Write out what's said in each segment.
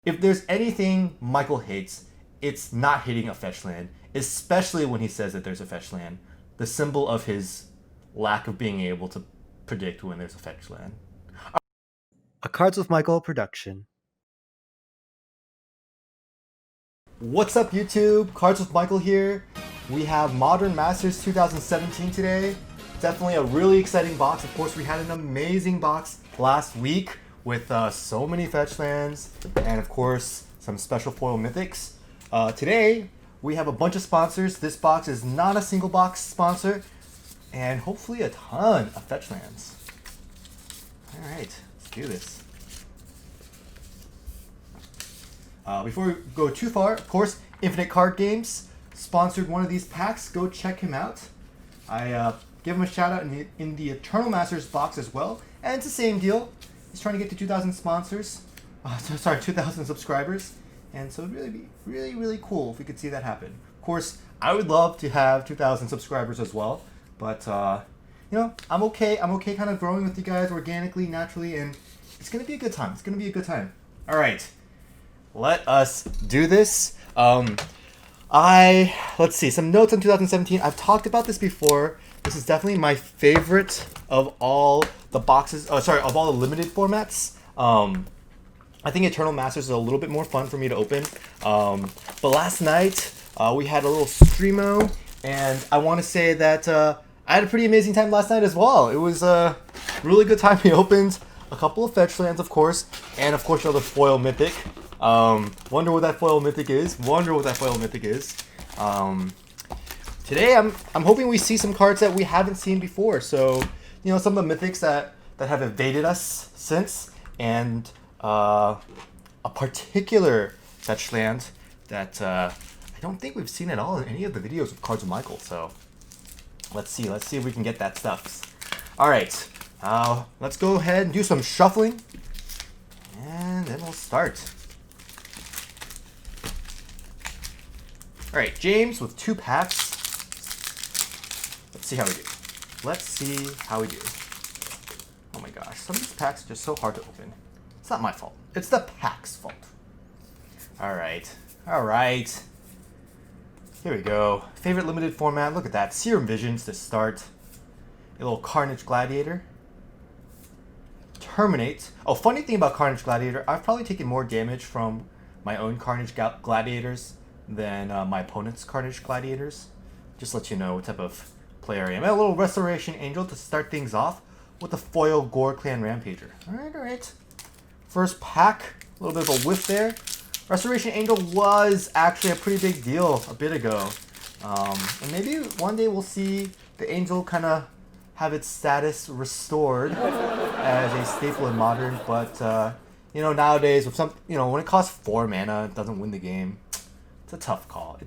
If there's anything Michael hates, it's not hitting a Fetchland, especially when he says that there's a Fetchland. The symbol of his lack of being able to predict when there's a Fetchland. A Cards with Michael production. What's up, YouTube? Cards with Michael here. We have Modern Masters 2017 today. Definitely a really exciting box. Of course, we had an amazing box last week with so many Fetchlands and, of course, some special foil mythics. Today, we have a bunch of sponsors. This box is not a single box sponsor, and hopefully a ton of Fetchlands. Alright, let's do this. Before we go too far, of course, Infinite Card Games sponsored one of these packs. Go check him out. I give him a shout out in the Eternal Masters box as well. And it's the same deal. He's trying to get to 2,000 sponsors. 2,000 subscribers. And so it'd really be really cool if we could see that happen. Of course, I would love to have 2,000 subscribers as well. But, you know, I'm okay. I'm okay kind of growing with you guys organically, naturally. And it's going to be a good time. It's going to be a good time. All right. Let us do this. Let's see, some notes on 2017. I've talked about this before. This is definitely my favorite of all the boxes. Of all the limited formats. I think Eternal Masters is a little bit more fun for me to open. But last night we had a little streamo, and I want to say that I had a pretty amazing time last night as well. It was a really good time. We opened a couple of Fetchlands, of course, and of course another foil mythic. Wonder what that foil mythic is. Today I'm hoping we see some cards that we haven't seen before. So, you know, some of the mythics that have evaded us since, and a particular Fetchland that I don't think we've seen at all in any of the videos of Cards with Michael. So let's see if we can get that stuff. All right, let's go ahead and do some shuffling, and then we'll start. All right, James with 2 packs. Let's see how we do. Oh my gosh, some of these packs are just so hard to open. It's not my fault. It's the pack's fault. All right. Here we go. Favorite limited format. Look at that. Serum Visions to start. A little Carnage Gladiator. Terminate. Oh, funny thing about Carnage Gladiator, I've probably taken more damage from my own Carnage Gladiators than my opponent's Carnage Gladiators. Just let you know what type of player I am. And a little Restoration Angel to start things off with a foil Gore Clan Rampager. Alright. First pack, a little bit of a whiff there. Restoration Angel was actually a pretty big deal a bit ago. And maybe one day we'll see the Angel kind of have its status restored as a staple in Modern. But, you know, nowadays, with some, you know, when it costs 4 mana, it doesn't win the game. It's a tough call.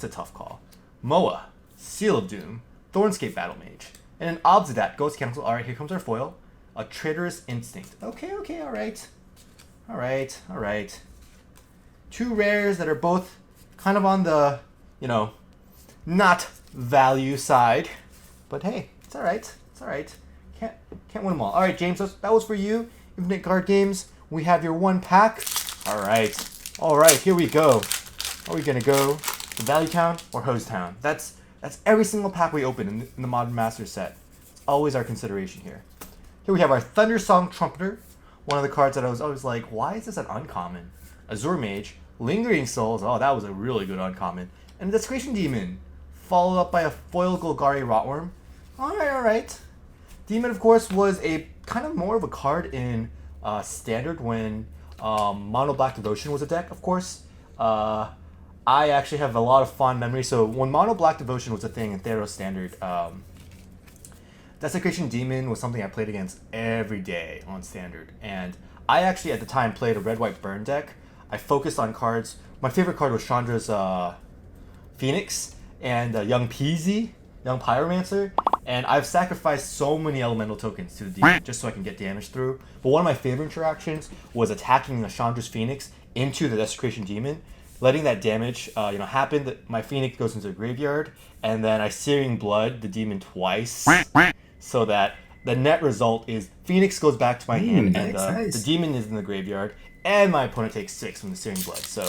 Moa, Seal of Doom, Thornscape Battle Mage, and an Obsidat, Ghost Council. Alright, here comes our foil. A Traitorous Instinct. Okay, alright. 2 rares that are both kind of on the, you know, not value side. But hey, it's alright. Can't win them all. Alright, James, that was for you. Infinite Card Games. We have your 1 pack. Alright, here we go. Are we gonna go to Value Town or Hose Town? That's every single pack we open in the Modern Master set. It's always our consideration here. Here we have our Thundersong Trumpeter. One of the cards that I was always like, why is this an uncommon? Azure Mage, Lingering Souls. Oh, that was a really good uncommon. And a Desecration Demon, followed up by a foil Golgari Rotworm. Alright. Demon, of course, was a kind of more of a card in Standard when Mono Black Devotion was a deck, of course. I actually have a lot of fond memories. So when Mono Black Devotion was a thing in Theros Standard, Desecration Demon was something I played against every day on Standard. And I actually at the time played a red-white burn deck. I focused on cards. My favorite card was Chandra's Phoenix and Young Pyromancer. And I've sacrificed so many elemental tokens to the demon just so I can get damage through. But one of my favorite interactions was attacking the Chandra's Phoenix into the Desecration Demon, letting that damage happen. That my Phoenix goes into the graveyard, and then I Searing Blood the demon twice, so that the net result is Phoenix goes back to my hand, and nice. the demon is in the graveyard, and my opponent takes 6 from the Searing Blood. So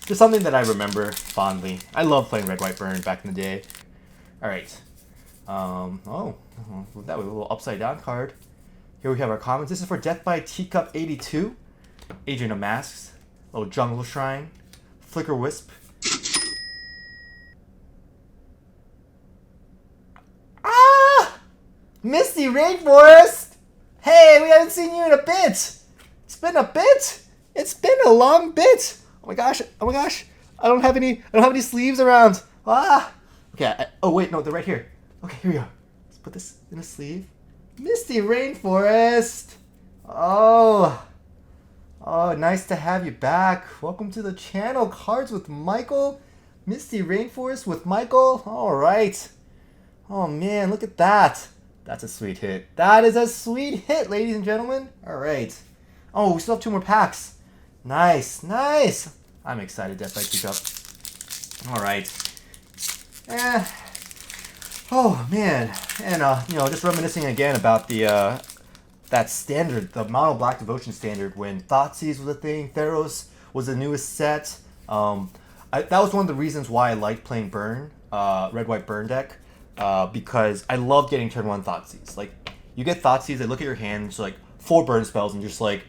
just something that I remember fondly. I love playing Red White Burn back in the day. All right. That was a little upside down card. Here we have our commons. This is for Death by Teacup 82, Agent of Masks, little Jungle Shrine, Flicker Wisp. Ah! Misty Rainforest! Hey, we haven't seen you in a bit! It's been a bit! It's been a long bit! Oh my gosh, oh my gosh! I don't have any sleeves around! Ah! Okay, oh wait, no, they're right here. Okay, here we go. Let's put this in a sleeve. Misty Rainforest! Oh, nice to have you back. Welcome to the channel. Cards with Michael. Misty Rainforest with Michael. All right. Oh man, look at that. That's a sweet hit. That is a sweet hit, ladies and gentlemen. All right. Oh, we still have 2 more packs. Nice, nice. I'm excited. Death by Teacup. All right. Oh man, and just reminiscing again about the that standard, the Mono Black Devotion standard, when Thoughtseize was a thing, Theros was the newest set. That was one of the reasons why I liked playing Burn, Red White Burn deck, because I love getting turn 1 Thoughtseize. Like, you get Thoughtseize, they look at your hand, it's like 4 burn spells, and you're just like,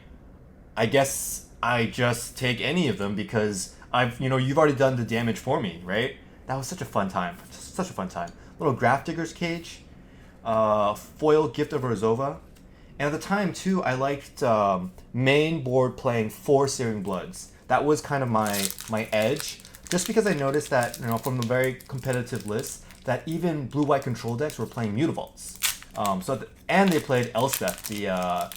I guess I just take any of them because you've already done the damage for me, right? That was such a fun time, such a fun time. Little Grafdigger's Cage, foil Gift of Rozova, and at the time too, I liked main board playing 4 Searing Bloods. That was kind of my edge, just because I noticed that from the very competitive list that even blue-white control decks were playing Mutavaults. And they played Elspeth, the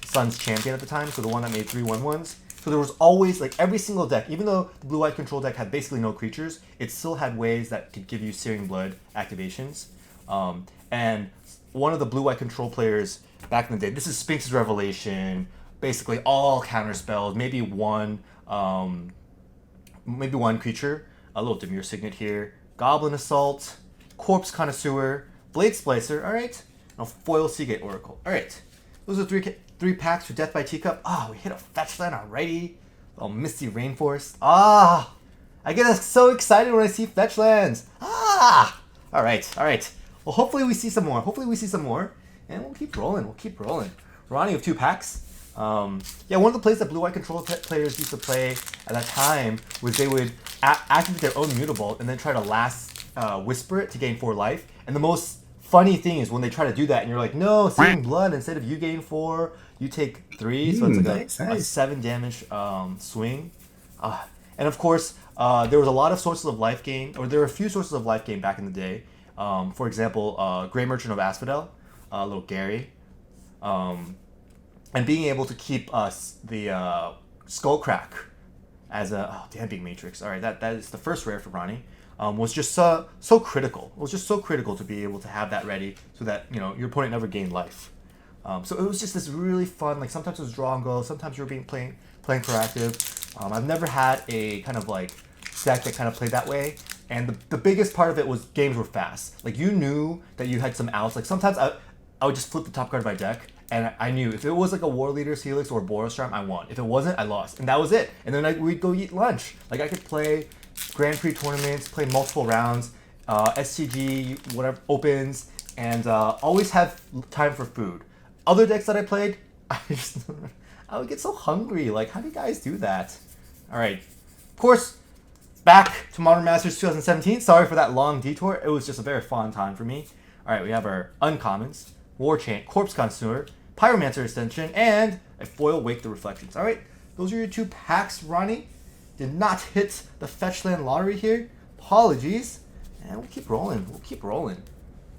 Sun's champion at the time, so the one that made 3/1/1s. So there was always, like, every single deck, even though the blue-white control deck had basically no creatures, it still had ways that could give you Searing Blood activations. And one of the blue-white control players back in the day, this is Sphinx's Revelation, basically all counter spells, maybe one creature, a little Demure Signet here, Goblin Assault, Corpse Connoisseur, Blade Splicer, alright, and a foil Seagate Oracle. Alright, those are 3 packs for Death by Teacup. Ah, we hit a Fetchland already. Oh, Misty Rainforest. Ah, I get so excited when I see Fetchlands. Ah, all right. Well, hopefully we see some more. And we'll keep rolling. Ronnie with 2 packs. One of the plays that blue-white control players used to play at that time was they would activate their own Mutavault and then try to last Whisper it to gain 4 life. And the most funny thing is when they try to do that and you're like, no, Searing Blood, instead of you gain 4, you take 3, so it's like a 7 damage swing. And of course, there was a lot of sources of life gain, or there were a few sources of life gain back in the day. For example, Grey Merchant of Asphodel, little Gary, and being able to keep the Skullcrack as a Damping Matrix. All right, that is the first rare for Ronnie. Was just so critical. It was just so critical to be able to have that ready so that your opponent never gained life. So it was just this really fun. Like, sometimes it was draw and go, sometimes you were playing proactive. I've never had a kind of like deck that kind of played that way. And the biggest part of it was games were fast. Like, you knew that you had some outs. Like, sometimes I would just flip the top card of my deck, and I knew if it was like a War Leader's Helix or a Boros Charm, I won. If it wasn't, I lost, and that was it. And then we'd go eat lunch. Like, I could play Grand Prix tournaments, play multiple rounds, SCG, whatever, opens, and always have time for food. Other decks that I played, I would get so hungry. Like, how do you guys do that? All right. Of course, back to Modern Masters 2017. Sorry for that long detour. It was just a very fun time for me. All right, we have our uncommons, War Chant, Corpse Connoisseur, Pyromancer Extension, and a foil Wake the Reflections. All right, those are your 2 packs, Ronnie. Did not hit the Fetchland lottery here. Apologies. And we'll keep rolling.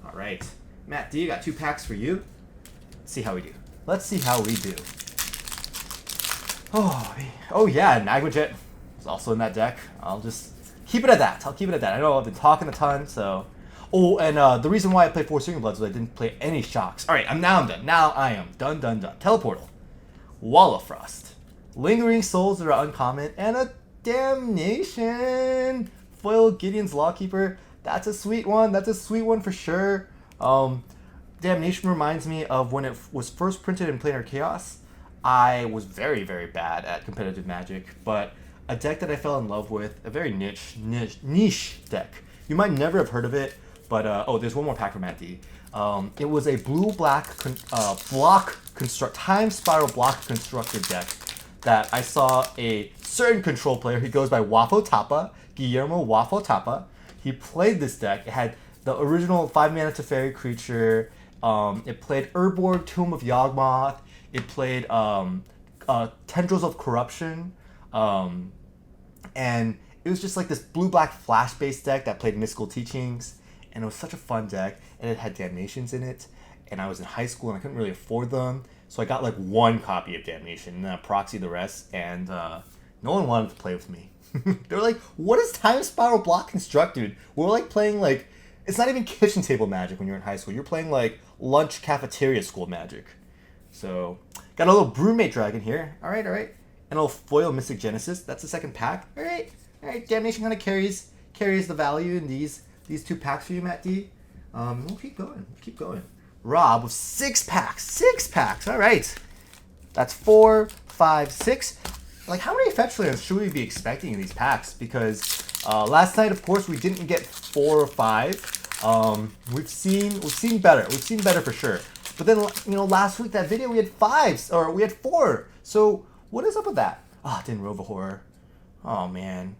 All right. Matt D, got 2 packs for you. Let's see how we do. Oh yeah, Nagmajet is also in that deck. I'll just keep it at that. I know I've been talking a ton, so... Oh, and the reason why I played 4 Searing Bloods was I didn't play any Shocks. All right, I'm done. Now I am done. Teleportal, Wall of Frost, Lingering Souls that are uncommon, and a Damnation. Foil Gideon's Lawkeeper. That's a sweet one. For sure. Damnation reminds me of when it was first printed in Planar Chaos. I was very, very bad at competitive Magic, but a deck that I fell in love with, a very niche deck. You might never have heard of it, but oh, there's one more pack from Matt D. It was a blue-black time spiral block constructed deck that I saw a certain control player. He goes by Wafo Tapa, Guillermo Wafo Tapa. He played this deck. It had the original 5-mana Teferi creature. It played Urborg, Tomb of Yawgmoth. It played Tendrils of Corruption. And it was just like this blue-black flash-based deck that played Mystical Teachings. And it was such a fun deck. And it had Damnations in it. And I was in high school and I couldn't really afford them. So I got like one copy of Damnation and then I proxied the rest. And no one wanted to play with me. They were like, what is Time Spiral Block Construct, dude? We're like playing like... It's not even kitchen table Magic when you're in high school. You're playing like lunch cafeteria school Magic. So, got a little Brewmate Dragon here. Alright. And a little Foil Mystic Genesis. That's the second pack. Alright. Damnation kind of carries the value in these two packs for you, Matt D. We'll keep going. Rob with 6 packs. 6 packs. Alright. That's 4, 5, 6. Like, how many Fetchlands should we be expecting in these packs? Because last night, of course, we didn't get 4 or 5. We've seen better. We've seen better for sure. But then, last week, that video, we had 5s, or we had 4. So, what is up with that? Oh, didn't Rova Horror. Oh, man.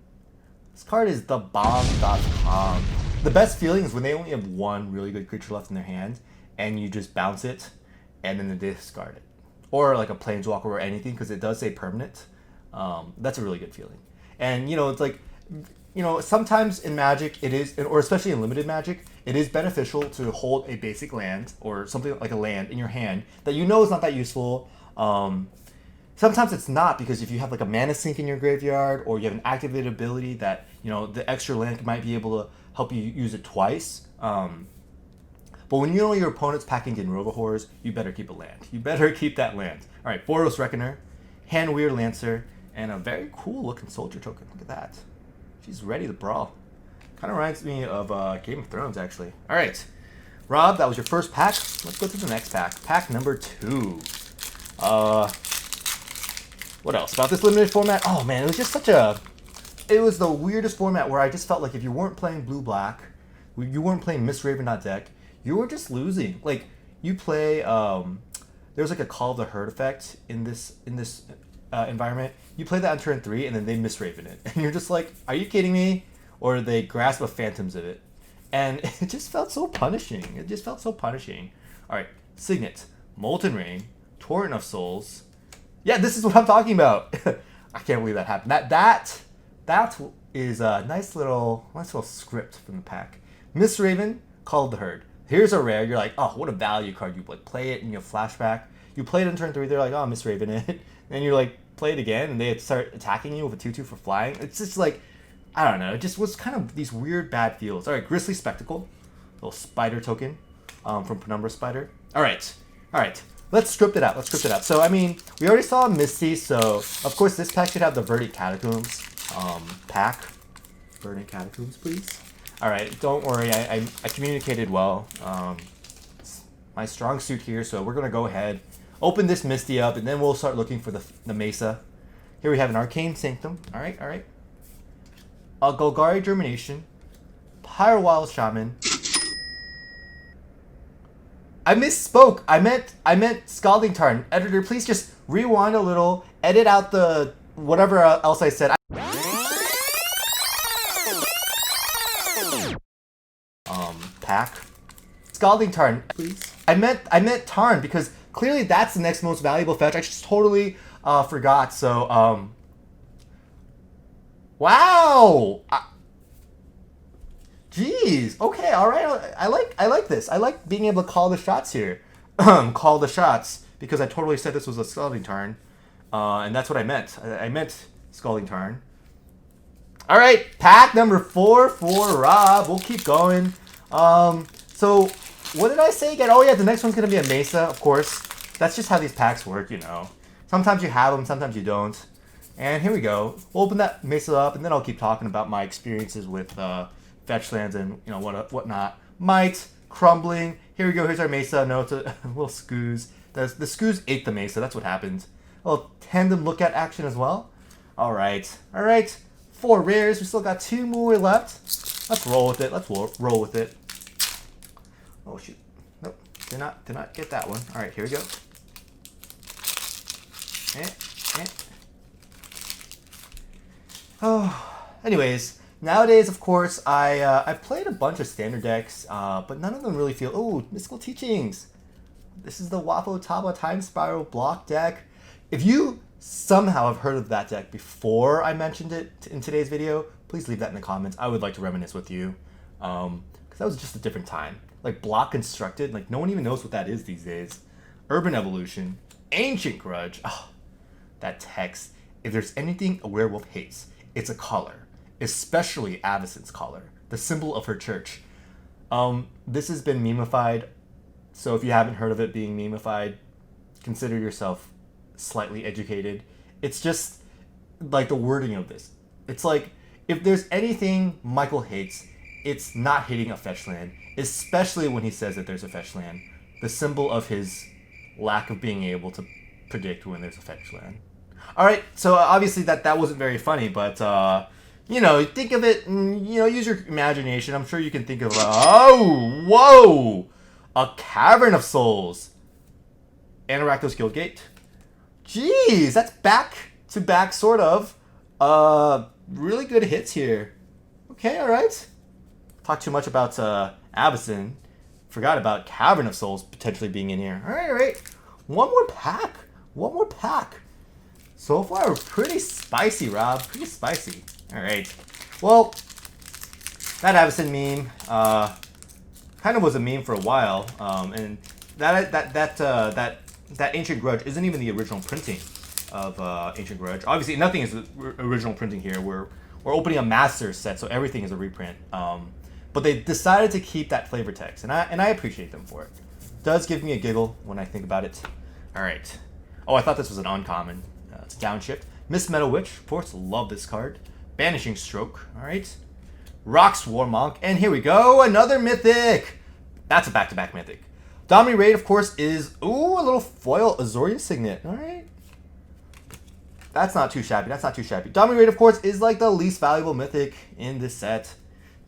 This card is the bomb.com. The best feeling is when they only have one really good creature left in their hand, and you just bounce it, and then they discard it. Or like a Planeswalker or anything, because it does say permanent. That's a really good feeling. And, it's like, sometimes in Magic, it is, or especially in limited Magic, it is beneficial to hold a basic land, or something like a land in your hand, that is not that useful. Sometimes it's not, because if you have like a mana sink in your graveyard, or you have an activated ability that, the extra land might be able to help you use it twice. But when you know your opponent's packing in Rova Horrors, you better keep a land. You better keep that land. All right, Boros Reckoner, Hand Weird Lancer, and a very cool looking soldier token. Look at that. She's ready to brawl. Kind of reminds me of Game of Thrones, actually. All right, Rob, that was your first pack. Let's go to the next pack. Pack number 2. What else about this limited format? Oh man, it was just it was the weirdest format where I just felt like if you weren't playing blue-black, you weren't playing Misthaven deck, you were just losing. Like, you play, there's like a Call of the Herd effect in this environment. You play that on turn 3, and then they Misthaven it. And you're just like, are you kidding me? Or they grasp a Phantoms of it. And it just felt so punishing. All right, Signet, Molten Rain, Torrent of Souls. Yeah, this is what I'm talking about. I can't believe that happened. That is a nice little script from the pack. Misthaven, Call of the Herd. Here's a rare. You're like, oh, what a value card. You like play it and you have flashback. You play it in turn 3. They're like, oh, Misthaven it. And you like play it again, and they start attacking you with a 2/2 for flying. It's just like, I don't know. It just was kind of these weird bad feels. All right, Grisly Spectacle, little spider token from Penumbra Spider. All right. Let's script it out. So, I mean, we already saw Misty, so, of course, this pack should have the Verdant Catacombs pack. Verdant Catacombs, please. All right, don't worry. I communicated well. It's my strong suit here, so we're going to go ahead, open this Misty up, and then we'll start looking for the Mesa. Here we have an Arcane Sanctum. All right. A Golgari Germination. Pyrowild Shaman. I misspoke. I meant Scalding Tarn. Editor, please just rewind a little, edit out the whatever else I said. Pack. Scalding Tarn, please. I meant Tarn, because clearly that's the next most valuable fetch. I just totally forgot. So wow. Jeez. Okay. All right. I like this. I like being able to call the shots here. Call the shots, because I totally said this was a Scalding Tarn, and that's what I meant. I meant Scalding Tarn. All right. Pack number 4 for Rob. We'll keep going. So what did I say again? Oh yeah, the next one's gonna be a Mesa, of course. That's just how these packs work, Sometimes you have them, sometimes you don't. And here we go. We'll open that Mesa up, and then I'll keep talking about my experiences with Fetchlands and whatnot. Might, Crumbling. Here we go. Here's our Mesa. No, it's a little Scoos. The Scoos ate the Mesa. That's what happened. A little tandem look at action as well. All right. 4 rares. We still got 2 more left. Let's roll with it. Roll with it. Oh shoot. Nope. Did not get that one. All right, here we go. Oh, anyways, nowadays, of course, I played a bunch of standard decks, but none of them really feel. Oh, Mystical Teachings. This is the Wapo Taba Time Spiral block deck. If you somehow have heard of that deck before I mentioned it in today's video, please leave that in the comments. I would like to reminisce with you, because that was just a different time. Like block constructed, like no one even knows what that is these days. Urban Evolution, Ancient Grudge. Oh, that text. If there's anything a werewolf hates, it's a collar, especially Avacyn's collar, the symbol of her church. This has been memeified, so if you haven't heard of it being memeified, consider yourself slightly educated. It's just like the wording of this. It's like, if there's anything Michael hates, it's not hitting a fetch land, especially when he says that there's a fetch land, the symbol of his lack of being able to predict when there's a fetch land. Alright, so obviously that wasn't very funny, but, you know, think of it, you know, use your imagination. I'm sure you can think of, oh, whoa! A Cavern of Souls. Anaraktos Guildgate. Jeez, that's back-to-back sort of. Really good hits here. Okay, alright. Talked too much about Avacyn. Forgot about Cavern of Souls potentially being in here. Alright. One more pack. So far, pretty spicy, Rob. Pretty spicy. Alright. Well, that Avacyn meme kind of was a meme for a while. And that Ancient Grudge isn't even the original printing of Ancient Grudge. Obviously, nothing is the original printing here. We're opening a master set, so everything is a reprint. But they decided to keep that flavor text, and I appreciate them for it. Does give me a giggle when I think about it. All right. Oh, I thought this was an uncommon. It's Downshift. Miss Meadow Witch, of course, love this card. Banishing Stroke. All right. Rocks Warmonk, and here we go, another Mythic. That's a back-to-back Mythic. Domri Raid, of course, is a little foil Azorius Signet. All right. That's not too shabby. Domri Raid, of course, is like the least valuable Mythic in this set.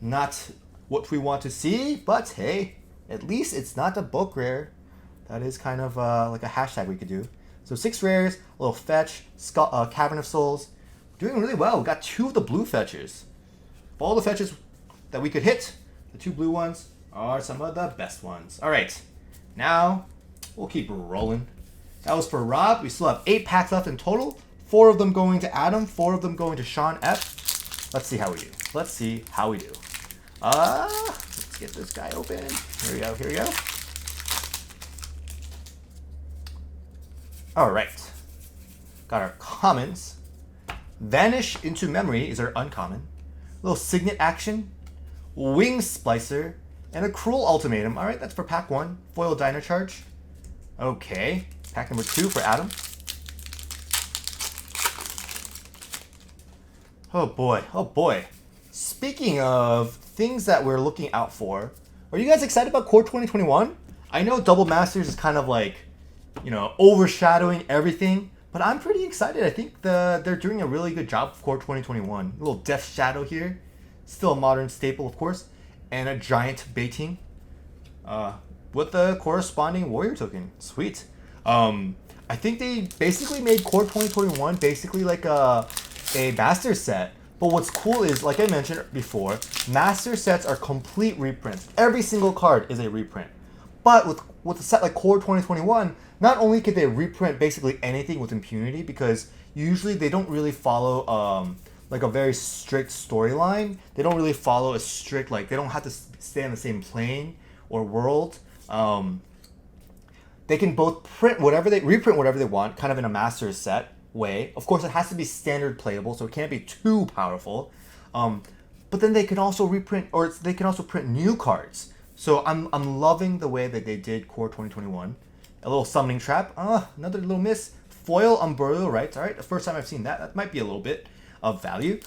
Not what we want to see, but hey, at least it's not a bulk rare. That is kind of like a hashtag we could do. So 6 rares, a little fetch, Cavern of Souls. Doing really well. We got 2 of the blue fetches. Of all the fetches that we could hit, the 2 blue ones are some of the best ones. All right, now we'll keep rolling. That was for Rob. We still have 8 packs left in total. 4 of them going to Adam, 4 of them going to Sean F. Let's see how we do. Let's get this guy open. Here we go. All right. Got our commons. Vanish into Memory is our uncommon. Little Signet Action. Wing Splicer. And a Cruel Ultimatum. All right, that's for pack 1. Foil Dino Charge. Okay. Pack number 2 for Adam. Oh boy. Speaking of things that we're looking out for, are you guys excited about Core 2021? I know Double Masters is kind of like, you know, overshadowing everything, but I'm pretty excited. I think they're doing a really good job of Core 2021. A little Death Shadow here. Still a modern staple, of course. And a giant baiting with the corresponding warrior token. Sweet. I think they basically made Core 2021 basically like a master set. But what's cool is, like I mentioned before, master sets are complete reprints. Every single card is a reprint. But with a set like Core 2021, not only could they reprint basically anything with impunity, because usually they don't really follow like a very strict storyline. They don't really follow a strict, like, they don't have to stay on the same plane or world. They can both reprint whatever they want, kind of in a master set way. Of course, it has to be standard playable, so it can't be too powerful. But then they can also reprint, or they can also print new cards. So I'm loving the way that they did Core 2021. A little Summoning Trap. Another little miss. Foil Umbrella Rights. All right, the first time I've seen that. That might be a little bit of value.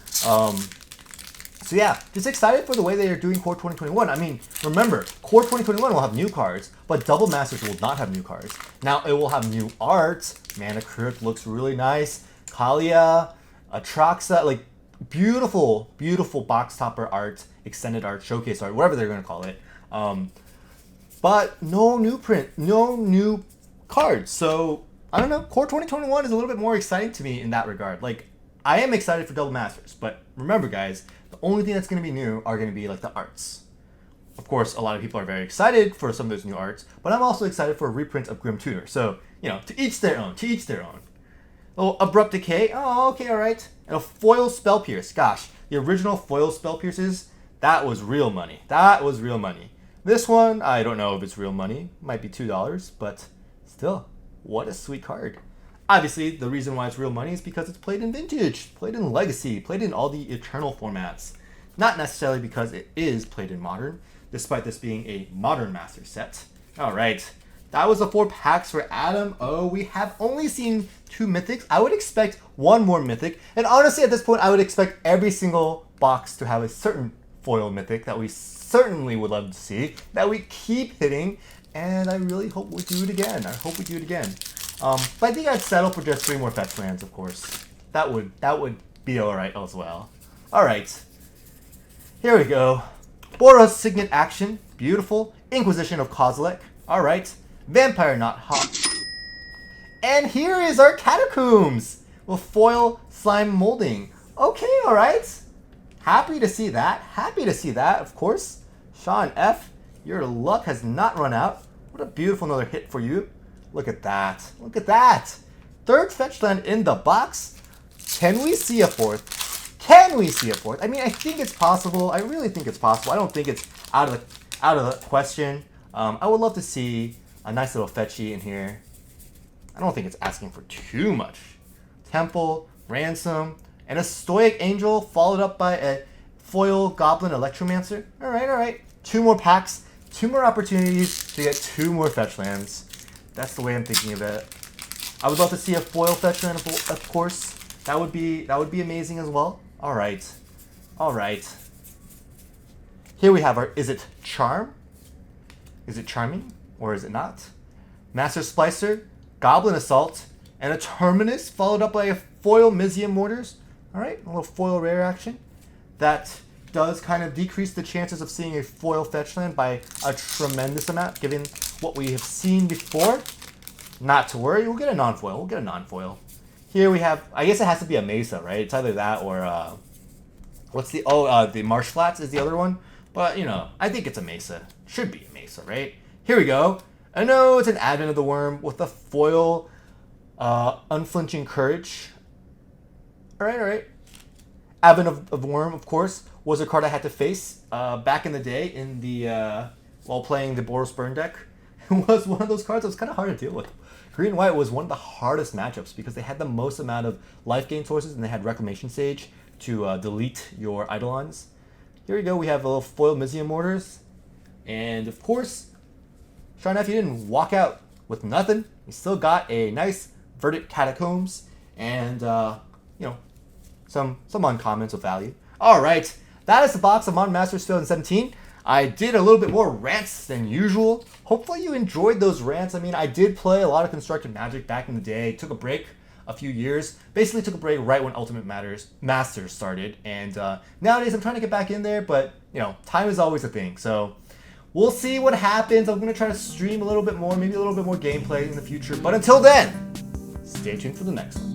So yeah, just excited for the way they are doing Core 2021. I mean, remember, Core 2021 will have new cards, but Double Masters will not have new cards. Now it will have new art. Mana Crypt looks really nice. Kalia, Atraxa, like beautiful, beautiful box topper art, extended art, showcase art, whatever they're gonna call it. But no new print, no new cards. So I don't know. Core 2021 is a little bit more exciting to me in that regard. Like, I am excited for Double Masters, but remember, guys, the only thing that's going to be new are going to be like the arts. Of course, a lot of people are very excited for some of those new arts, but I'm also excited for a reprint of Grim Tutor. So, you know, to each their own, to each their own. Oh, Abrupt Decay. Oh, okay, all right. And a foil Spell Pierce. Gosh, the original foil Spell Pierces, that was real money. That was real money. This one, I don't know if it's real money. Might be $2, but still, what a sweet card. Obviously, the reason why it's real money is because it's played in Vintage, played in Legacy, played in all the Eternal formats. Not necessarily because it is played in Modern, despite this being a Modern Master set. Alright, that was the 4 packs for Adam. Oh, we have only seen 2 Mythics. I would expect 1 more Mythic. And honestly, at this point, I would expect every single box to have a certain foil Mythic that we certainly would love to see, that we keep hitting. And I really hope we do it again. I hope we do it again. But I think I'd settle for just 3 more Fetchlands, of course. That would be alright as well. Alright. Here we go. Boros Signet Action. Beautiful. Inquisition of Kozilek. Alright. Vampire Knot Hawk. And here is our Catacombs with foil slime molding. Okay, alright. Happy to see that. Happy to see that, of course. Sean F., your luck has not run out. What a beautiful another hit for you. Look at that. Look at that. 3rd Fetchland in the box. Can we see a 4th? Can we see a 4th? I mean, I think it's possible. I really think it's possible. I don't think it's out of the question. I would love to see a nice little fetchy in here. I don't think it's asking for too much. Temple, Ransom, and a Stoic Angel followed up by a foil Goblin Electromancer. Alright, alright. 2 more packs. 2 more opportunities to get 2 more Fetchlands. That's the way I'm thinking of it. I would love to see a foil Fetchland, of course. That would be amazing as well. All right, all right. Here we have our. Is it Charm? Is it Charming or is it not? Master Splicer, Goblin Assault, and a Terminus followed up by a foil Mizium Mortars. All right, a little foil rare action. That does kind of decrease the chances of seeing a foil Fetchland by a tremendous amount, given what we have seen before. Not to worry, we'll get a non-foil. We'll get a non-foil. Here we have, I guess it has to be a Mesa, right? It's either that or, the Marsh Flats is the other one. But, you know, I think it's a Mesa. Should be a Mesa, right? Here we go. I know it's an Advent of the Worm with a foil Unflinching Courage. All right. Advent of the Worm, of course, was a card I had to face back in the day in the while playing the Boros Burn deck. It was one of those cards that was kind of hard to deal with. Green and White was one of the hardest matchups because they had the most amount of life gain sources and they had Reclamation Sage to delete your Eidolons. Here we go. We have a little foil Mizium Mortars. And of course, Sean F., you didn't walk out with nothing. You still got a nice Verdict Catacombs and, some uncommons of value. All right. That is the box of Modern Masters 2017. I did a little bit more rants than usual. Hopefully you enjoyed those rants. I mean, I did play a lot of Constructed Magic back in the day. Took a break a few years. Basically took a break right when Ultimate Masters started. And nowadays I'm trying to get back in there, but, you know, time is always a thing. So we'll see what happens. I'm going to try to stream a little bit more, maybe a little bit more gameplay in the future. But until then, stay tuned for the next one.